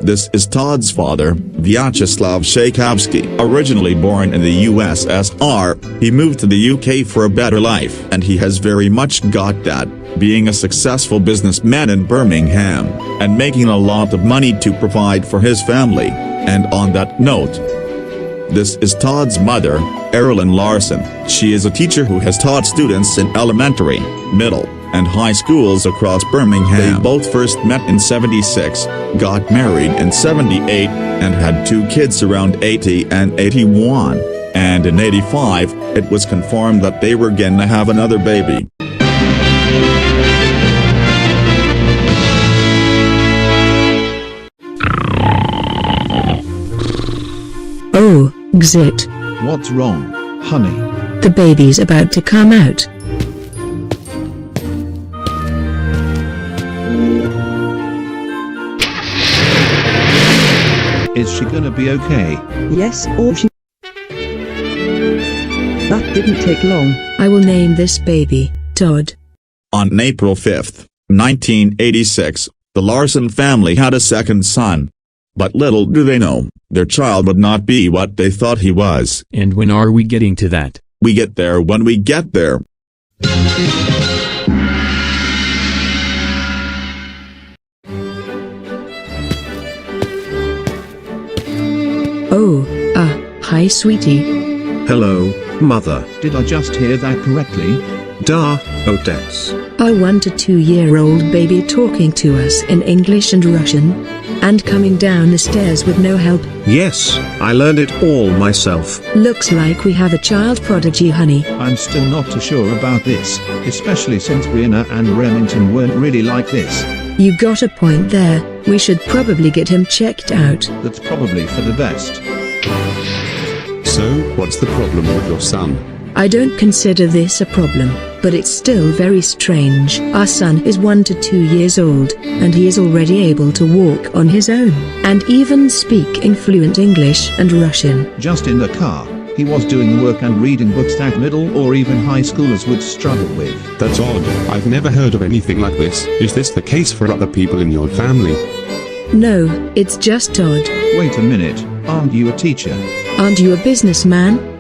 This is Todd's father, Vyacheslav Shakovsky. Originally born in the USSR, he moved to the UK for a better life, and he has very much got that, being a successful businessman in Birmingham, and making a lot of money to provide for his family. And on that note, this is Todd's mother, Todd Larson. She is a teacher who has taught students in elementary, middle, and high schools across Birmingham. They both first met in '76, got married in '78, and had 2 kids around '80 and '81. And in '85, it was confirmed that they were gonna have another baby. Oh, Xit. What's wrong, honey? The baby's about to come out. Is she gonna be okay? Yes, or she... That didn't take long. I will name this baby, Todd. On April 5, 1986, the Larson family had a second son. But little do they know, their child would not be what they thought he was. And when are we getting to that? We get there when we get there. Oh, hi sweetie. Hello, mother. Did I just hear that correctly? Da, Odets. I want a 2-year-old baby talking to us in English and Russian. And coming down the stairs with no help. Yes, I learned it all myself. Looks like we have a child prodigy, honey. I'm still not too sure about this, especially since Brianna and Remington weren't really like this. You got a point there, we should probably get him checked out. That's probably for the best. So, what's the problem with your son? I don't consider this a problem, but it's still very strange. Our son is 1 to 2 years old, and he is already able to walk on his own, and even speak in fluent English and Russian. Just in the car, he was doing work and reading books that middle or even high schoolers would struggle with. That's odd. I've never heard of anything like this. Is this the case for other people in your family? No, it's just Todd. Wait a minute, aren't you a teacher? Aren't you a businessman?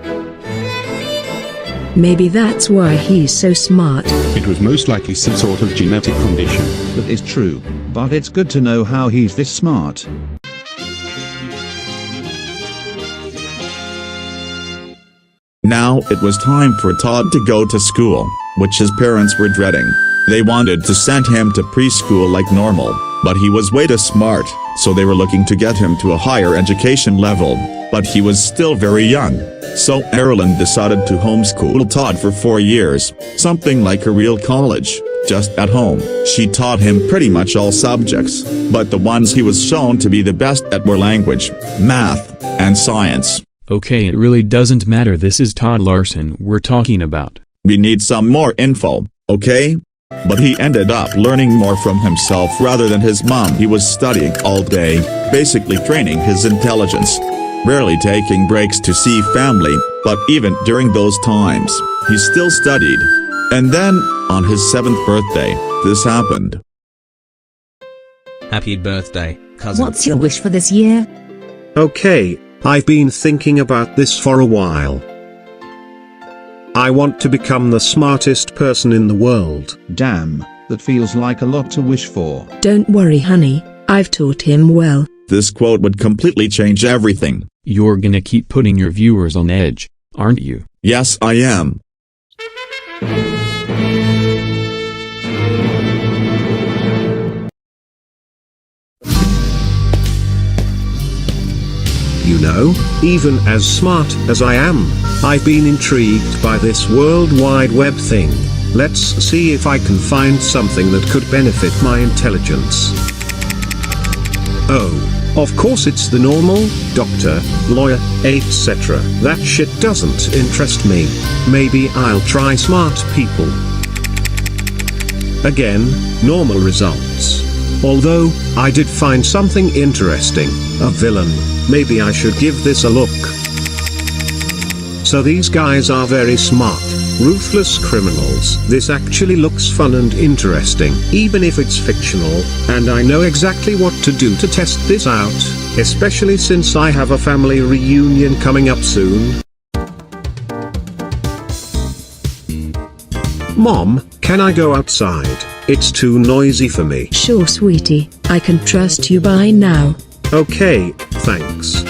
Maybe that's why he's so smart. It was most likely some sort of genetic condition. That is true, but it's good to know how he's this smart. Now it was time for Todd to go to school, which his parents were dreading. They wanted to send him to preschool like normal, but he was way too smart, so they were looking to get him to a higher education level, but he was still very young. So Erlen decided to homeschool Todd for 4 years, something like a real college, just at home. She taught him pretty much all subjects, but the ones he was shown to be the best at were language, math, and science. Okay, it really doesn't matter, this is Todd Larson we're talking about. We need some more info, okay? But he ended up learning more from himself rather than his mom. He was studying all day, basically training his intelligence. Rarely taking breaks to see family, but even during those times, he still studied. And then, on his 7th birthday, this happened. Happy birthday, cousin. What's your wish for this year? Okay, I've been thinking about this for a while. I want to become the smartest person in the world. Damn, that feels like a lot to wish for. Don't worry, honey, I've taught him well. This quote would completely change everything. You're gonna keep putting your viewers on edge, aren't you? Yes, I am. You know, even as smart as I am, I've been intrigued by this World Wide Web thing. Let's see if I can find something that could benefit my intelligence. Oh. Of course it's the normal, doctor, lawyer, etc. That shit doesn't interest me. Maybe I'll try smart people. Again, normal results. Although, I did find something interesting, a villain. Maybe I should give this a look. So these guys are very smart, ruthless criminals. This actually looks fun and interesting, even if it's fictional, and I know exactly what to do to test this out, especially since I have a family reunion coming up soon. Mom, can I go outside? It's too noisy for me. Sure, sweetie, I can trust you by now. Okay, thanks.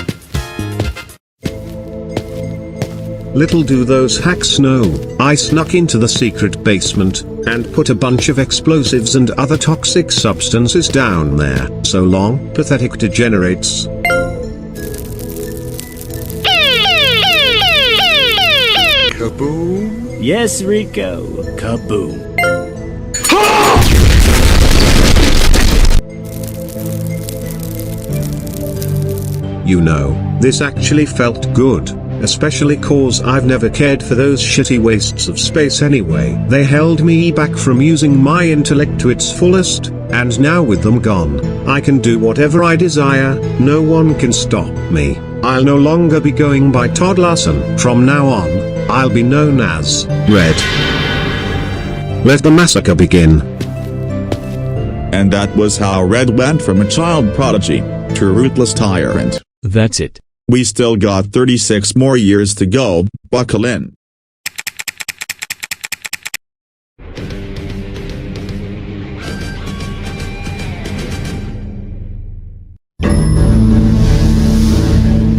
Little do those hacks know, I snuck into the secret basement, and put a bunch of explosives and other toxic substances down there. So long, pathetic degenerates. Kaboom? Yes, Rico. Kaboom. You know, this actually felt good. Especially cause I've never cared for those shitty wastes of space anyway. They held me back from using my intellect to its fullest, and now with them gone, I can do whatever I desire, no one can stop me. I'll no longer be going by Todd Larson. From now on, I'll be known as Red. Let the massacre begin. And that was how Red went from a child prodigy to a ruthless tyrant. That's it. We still got 36 more years to go, buckle in.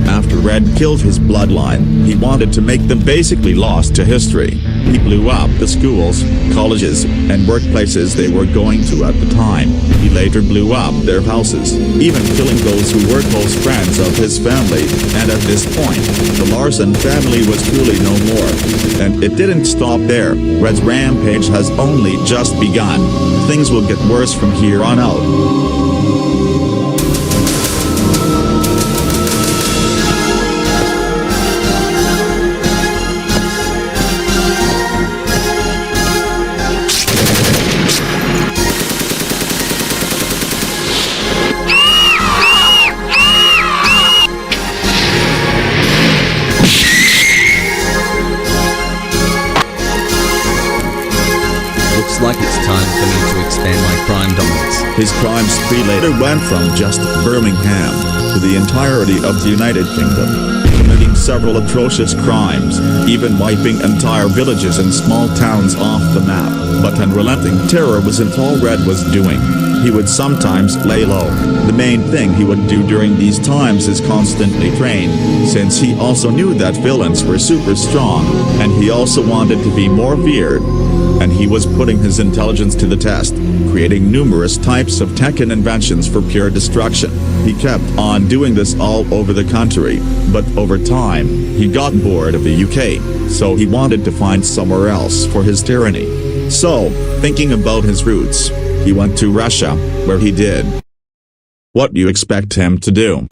After Red killed his bloodline, he wanted to make them basically lost to history. He blew up the schools, colleges, and workplaces they were going to at the time. He later blew up their houses, even killing those who were close friends of his family, and at this point, the Larson family was truly no more. And it didn't stop there. Red's rampage has only just begun. Things will get worse from here on out. Like it's time for me to expand my crime dominance. His crime spree later went from just Birmingham to the entirety of the United Kingdom, committing several atrocious crimes, even wiping entire villages and small towns off the map. But unrelenting terror wasn't all Red was doing. He would sometimes lay low. The main thing he would do during these times is constantly train, since he also knew that villains were super strong, and he also wanted to be more feared. And he was putting his intelligence to the test, creating numerous types of tech and inventions for pure destruction. He kept on doing this all over the country, but over time, he got bored of the UK, so he wanted to find somewhere else for his tyranny. So, thinking about his roots, he went to Russia, where he did what you expect him to do.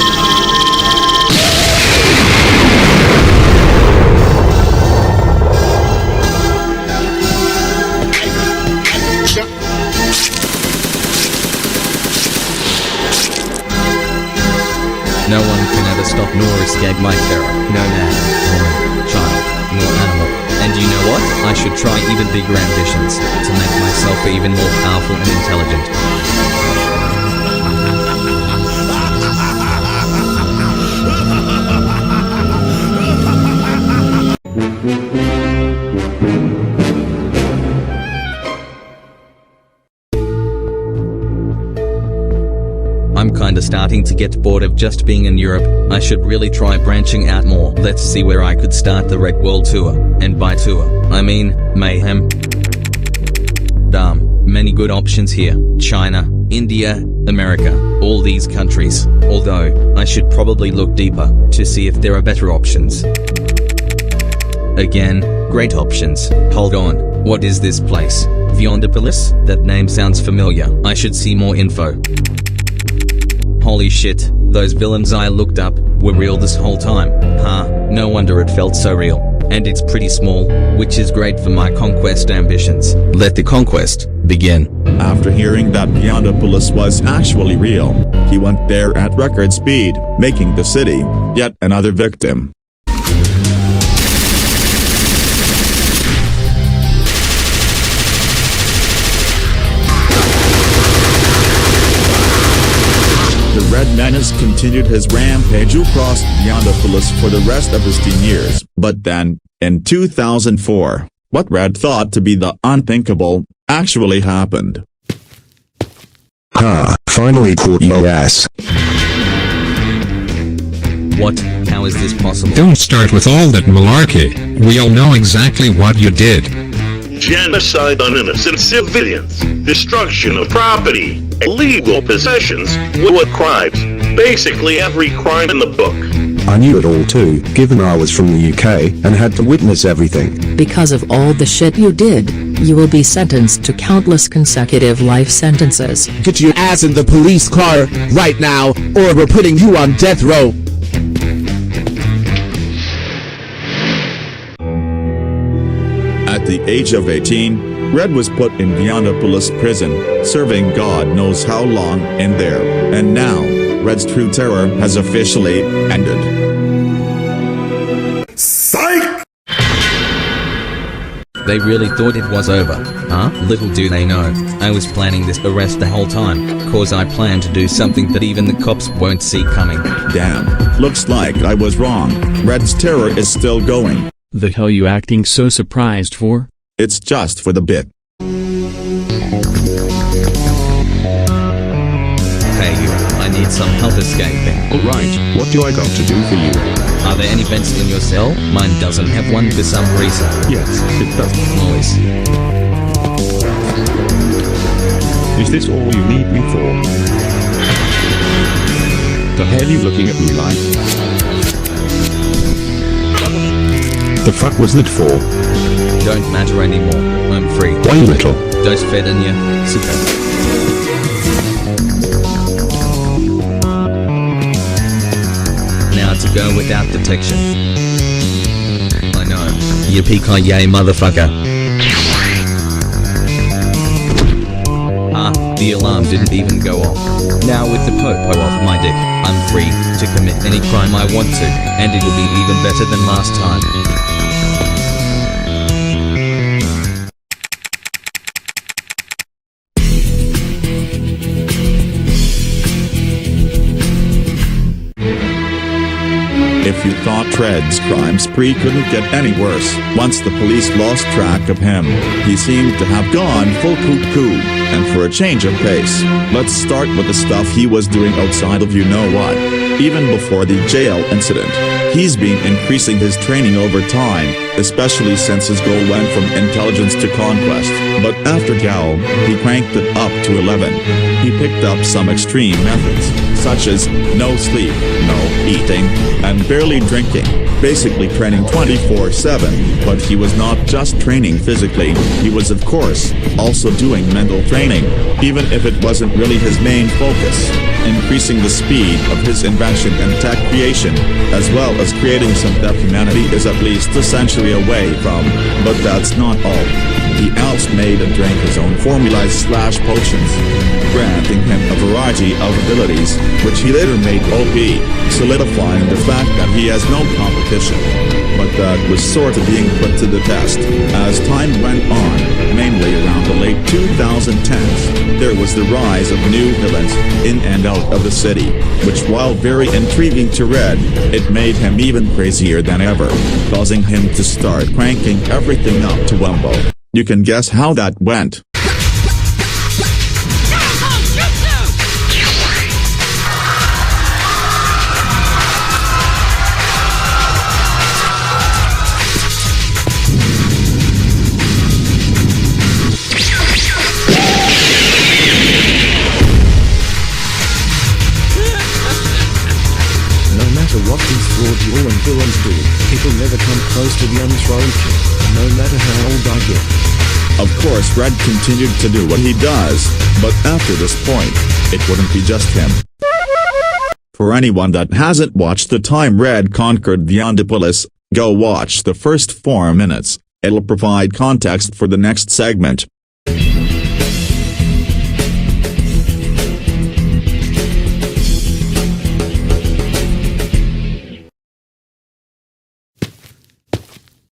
No one can ever stop nor escape my terror. No man, woman, child, nor animal. And you know what? I should try even bigger ambitions, to make myself even more powerful and intelligent. I'm kinda starting to get bored of just being in Europe. I should really try branching out more. Let's see where I could start the Red World Tour. And by tour, I mean mayhem. Damn, many good options here. China, India, America, all these countries. Although, I should probably look deeper, to see if there are better options. Again, great options. Hold on, what is this place? Viondopolis? That name sounds familiar. I should see more info. Holy shit, those villains I looked up were real this whole time. Huh, no wonder it felt so real. And it's pretty small, which is great for my conquest ambitions. Let the conquest begin. After hearing that Viondopolis was actually real, he went there at record speed, making the city yet another victim. Menace continued his rampage across Beyondopolis for the rest of his teen years. But then, in 2004, what Red thought to be the unthinkable, actually happened. Ha, finally caught your ass. What? How is this possible? Don't start with all that malarkey. We all know exactly what you did. Genocide on innocent civilians, destruction of property, illegal possessions were crimes. Basically every crime in the book. I knew it all too, given I was from the UK and had to witness everything. Because of all the shit you did, you will be sentenced to countless consecutive life sentences. Get your ass in the police car right now, or we're putting you on death row. At the age of 18, Red was put in Beyondopolis prison, serving God knows how long in there, and now, Red's true terror has officially ended. Psych! They really thought it was over, huh? Little do they know, I was planning this arrest the whole time, cause I plan to do something that even the cops won't see coming. Damn, looks like I was wrong. Red's terror is still going. The hell you acting so surprised for? It's just for the bit. Hey you, I need some help escaping. Alright, what do I got to do for you? Are there any vents in your cell? Mine doesn't have one for some reason. Yes, it does. Noise. Is this all you need me for? The hell you looking at me like? The fuck was that for? Don't matter anymore, I'm free. Why little? Dose fed in ya, super. Now to go without detection. I know. Yippee-ki-yay, motherfucker. Ah, the alarm didn't even go off. Now with the popo off my dick, I'm free to commit any crime I want to, and it'll be even better than last time. If you thought Red's crime spree couldn't get any worse, once the police lost track of him, he seemed to have gone full cuckoo. And for a change of pace, let's start with the stuff he was doing outside of you-know-what. Even before the jail incident, he's been increasing his training over time, especially since his goal went from intelligence to conquest. But after Gal, he cranked it up to 11. He picked up some extreme methods, such as no sleep, no eating, and barely drinking, basically training 24/7. But he was not just training physically, he was of course also doing mental training, even if it wasn't really his main focus, increasing the speed of his invention and tech creation, as well as creating something that humanity is at least a century away from. But that's not all. He also made and drank his own formulas/potions, granting him a variety of abilities, which he later made OP, solidifying the fact that he has no competition. But that was sort of being put to the test. As time went on, mainly around the late 2010s, there was the rise of new villains in and out of the city, which while very intriguing to Red, it made him even crazier than ever, causing him to start cranking everything up to Wumbo. You can guess how that went. What these fraudulent villains do, it'll never come close to the unthrown king, no matter how old I get. Of course Red continued to do what he does, but after this point, it wouldn't be just him. For anyone that hasn't watched the time Red conquered Beyondopolis, go watch the first 4 minutes, it'll provide context for the next segment.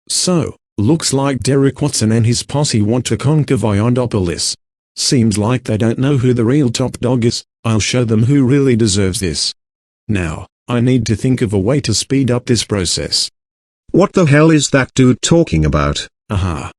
So, looks like Derek Watson and his posse want to conquer Beyondopolis. Seems like they don't know who the real top dog is. I'll show them who really deserves this. Now, I need to think of a way to speed up this process. What the hell is that dude talking about? Aha.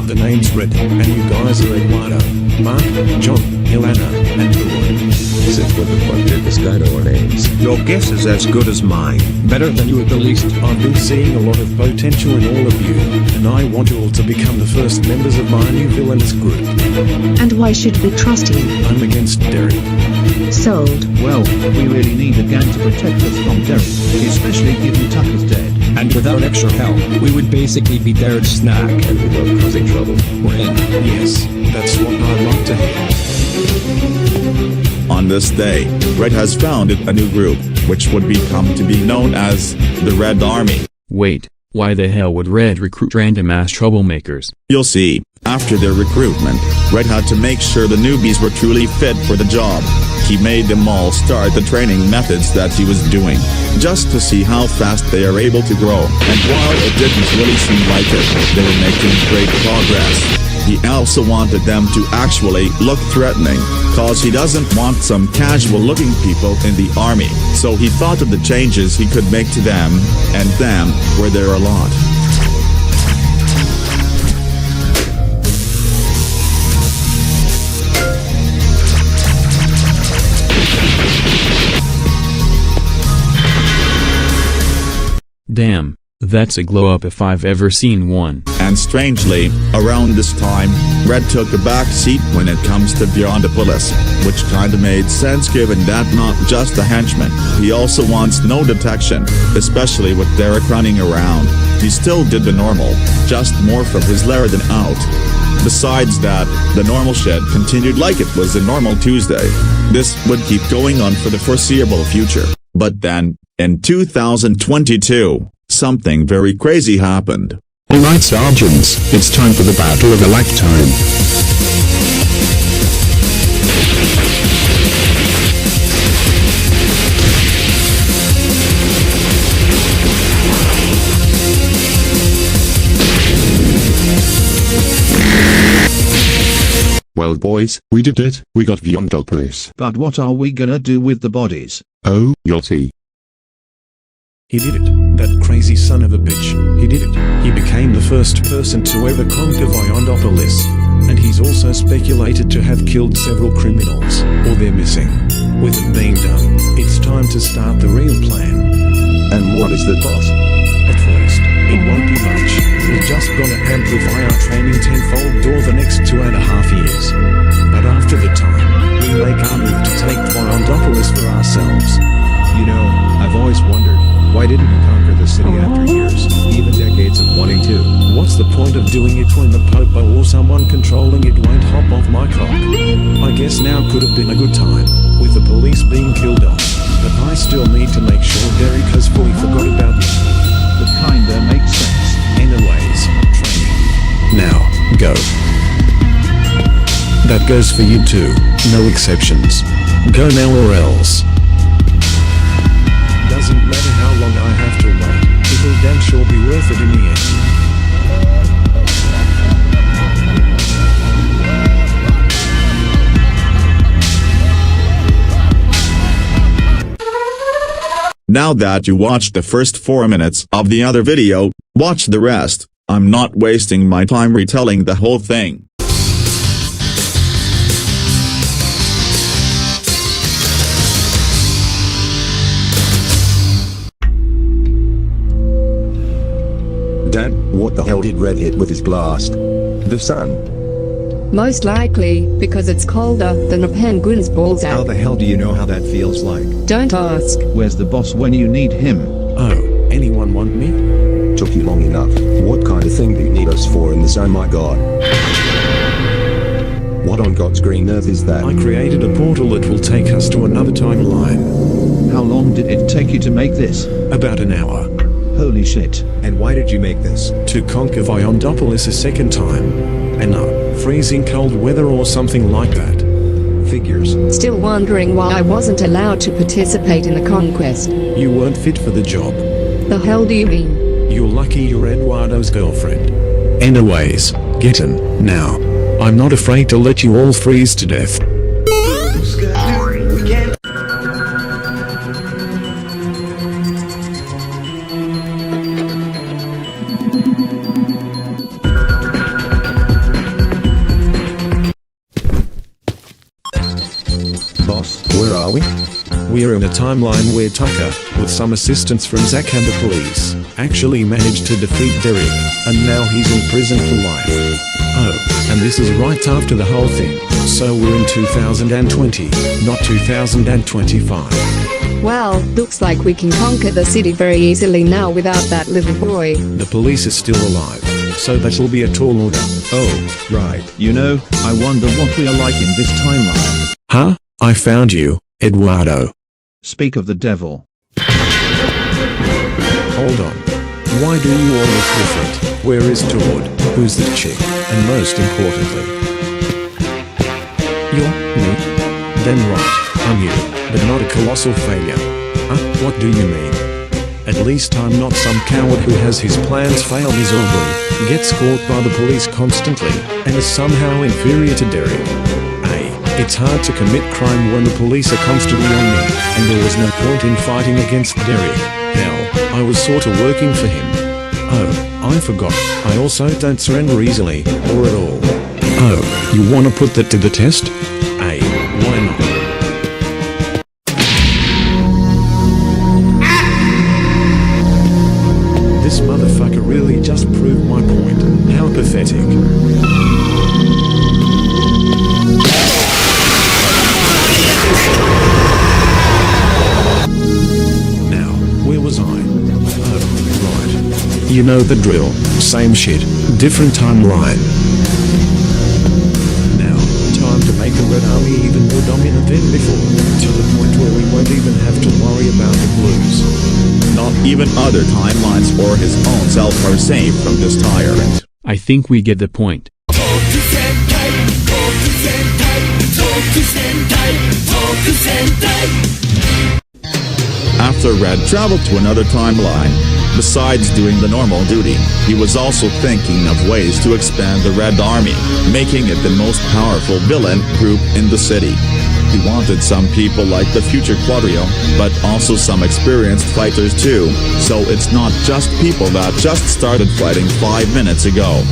The name's Red, and you guys are Eduardo, Mark, John, Ilana, and Juan. Since when the fuck did this guy know our names? Your guess is as good as mine. Better than you at the least. I've been seeing a lot of potential in all of you, and I want you all to become the first members of my new villainous group. And why should we trust you? I'm against Derry. Sold. Well, we really need a gang to protect us from Derry, especially given Tucker's dead. And without extra help, we would basically be Darred's snack. And without causing trouble, we're in. Yes, that's what I'd like to hear. On this day, Red has founded a new group, which would become to be known as the Red Army. Wait, why the hell would Red recruit random ass troublemakers? You'll see, after their recruitment, Red had to make sure the newbies were truly fit for the job. He made them all start the training methods that he was doing, just to see how fast they are able to grow. And while it didn't really seem like it, they were making great progress. He also wanted them to actually look threatening, cause he doesn't want some casual looking people in the army. So he thought of the changes he could make to them, and them were there a lot. Damn, that's a glow up if I've ever seen one. And strangely, around this time, Red took a back seat when it comes to Beyondopolis, which kinda made sense given that not just a henchman, he also wants no detection, especially with Derek running around. He still did the normal, just more from his lair than out. Besides that, the normal shit continued like it was a normal Tuesday. This would keep going on for the foreseeable future. But then, in 2022, something very crazy happened. Alright sergeants, it's time for the battle of a lifetime. Well boys, we did it, we got Beyondopolis. But what are we gonna do with the bodies? Oh, you'll see. He did it, that crazy son of a bitch. He did it. He became the first person to ever conquer Beyondopolis. And he's also speculated to have killed several criminals, or they're missing. With it being done, it's time to start the real plan. And what is the boss? At first, it won't be much. We're just gonna amplify our training tenfold over the next 2.5 years. But after the time, we make our move to take Beyondopolis for ourselves. You know, I've always wondered, why didn't we conquer the city after years, even decades of wanting to? What's the point of doing it when the Popo or someone controlling it won't hop off my cock? I guess now could have been a good time, with the police being killed off. But I still need to make sure Derek has fully forgot about me. That kinda makes sense. Anyways, training. Now, go. That goes for you too, no exceptions. Go now or else. Doesn't matter how long I have to wait, it'll damn sure be worth it in the end. Now that you watched the first 4 minutes of the other video, watch the rest. I'm not wasting my time retelling the whole thing. Dad, what the hell did Red hit with his blast? The sun? Most likely, because it's colder than a penguin's balls How out. the hell do you know how that feels like? Don't ask. Where's the boss when you need him? Oh, anyone want me? Took you long enough. What kind of thing do you need us for in this? Oh my god. What on God's green earth is that? I created a portal that will take us to another timeline. How long did it take you to make this? About an hour. Holy shit. And why did you make this? To conquer Beyondopolis a second time. And not freezing cold weather or something like that. Figures. Still wondering why I wasn't allowed to participate in the conquest. You weren't fit for the job. The hell do you mean? You're lucky you're Eduardo's girlfriend. Anyways, Get in, now. I'm not afraid to let you all freeze to death. Boss, where are we? We're in a timeline where Tucker, with some assistance from Zack and the police, actually managed to defeat Derek, and now he's in prison for life. Oh, and this is right after the whole thing, so we're in 2020, not 2025. Well, looks like we can conquer the city very easily now without that little boy. The police is still alive, so that'll be a tall order. Oh, right. You know, I wonder what we are like in this timeline. Huh? I found you, Eduardo. Speak of the devil. Hold on. Why do you all look different? Where is Todd? Who's the chick? And most importantly, you're me? Then right, I'm you, but not a colossal failure. Huh? What do you mean? At least I'm not some coward who has his plans fail miserably, gets caught by the police constantly, and is somehow inferior to Derek. It's hard to commit crime when the police are constantly on me, and there was no point in fighting against Derek. Hell, I was sort of working for him. Oh, I forgot, I also don't surrender easily, or at all. Oh, you wanna put that to the test? Hey, why not? This motherfucker really just proved my point. How pathetic. You know the drill. Same shit, different timeline. Now, time to make the Red Army even more dominant than before, to the point where we won't even have to worry about the blues. Not even other timelines or his own self are safe from this tyrant. I think we get the point. After Red traveled to another timeline, besides doing the normal duty, he was also thinking of ways to expand the Red Army, making it the most powerful villain group in the city. He wanted some people like the future Quadrio, but also some experienced fighters too, so it's not just people that just started fighting 5 minutes ago.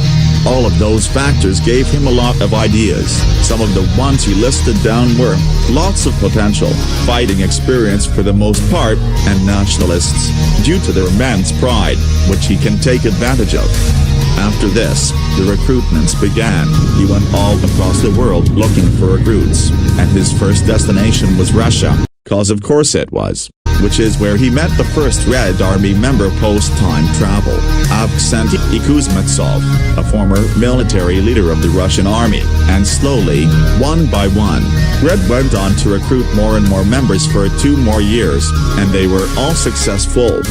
All of those factors gave him a lot of ideas. Some of the ones he listed down were lots of potential, fighting experience for the most part, and nationalists, due to their immense pride, which he can take advantage of. After this, the recruitments began. He went all across the world looking for recruits, and his first destination was Russia, cause of course it was. Which is where he met the first Red Army member post-time travel, Avksentий Kuzmetsov, a former military leader of the Russian army, and slowly, one by one, Red went on to recruit more and more members for 2 more years, and they were all successful.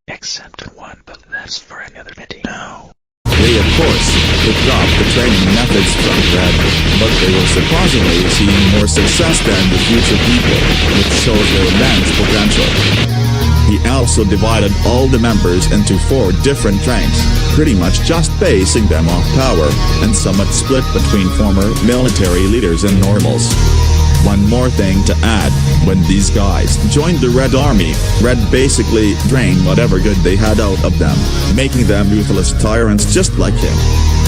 Except one, but that's for another video. They of course picked up the training methods from Red, but they were surprisingly seeing more success than the future people, which shows their immense potential. He also divided all the members into 4 different ranks, pretty much just basing them off power, and somewhat split between former military leaders and normals. One more thing to add, when these guys joined the Red Army, Red basically drained whatever good they had out of them, making them ruthless tyrants just like him.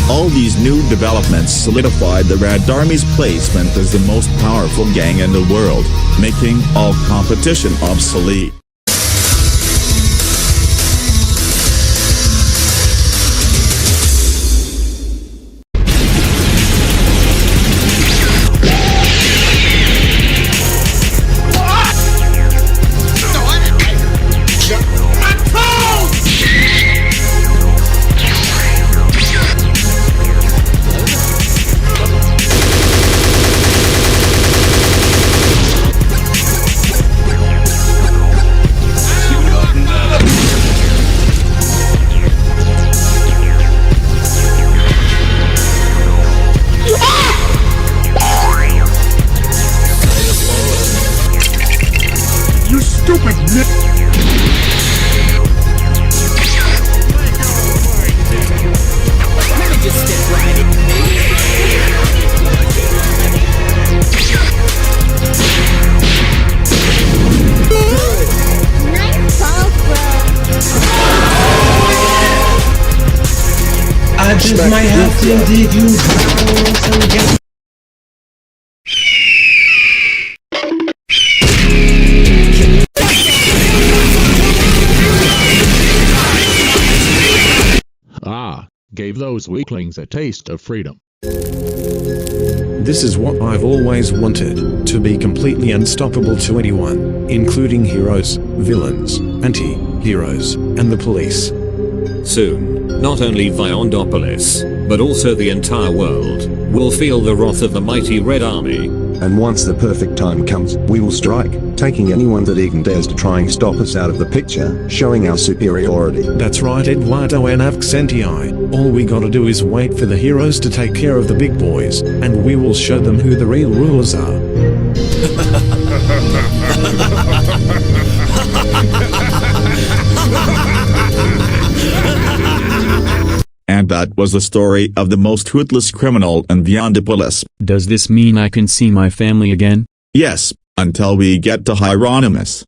All these new developments solidified the Red Army's placement as the most powerful gang in the world, making all competition obsolete. Just step right This is my house indeed, you Ah, gave those weaklings a taste of freedom. This is what I've always wanted, to be completely unstoppable to anyone, including heroes, villains, anti-heroes, and the police. Soon, not only Viondopolis, but also the entire world, will feel the wrath of the mighty Red Army. And once the perfect time comes, we will strike, taking anyone that even dares to try and stop us out of the picture, showing our superiority. That's right, Eduardo and Avxentii. All we gotta do is wait for the heroes to take care of the big boys, and we will show them who the real rulers are. And that was the story of the most ruthless criminal in Viondopolis. Does this mean I can see my family again? Yes, until we get to Hieronymus.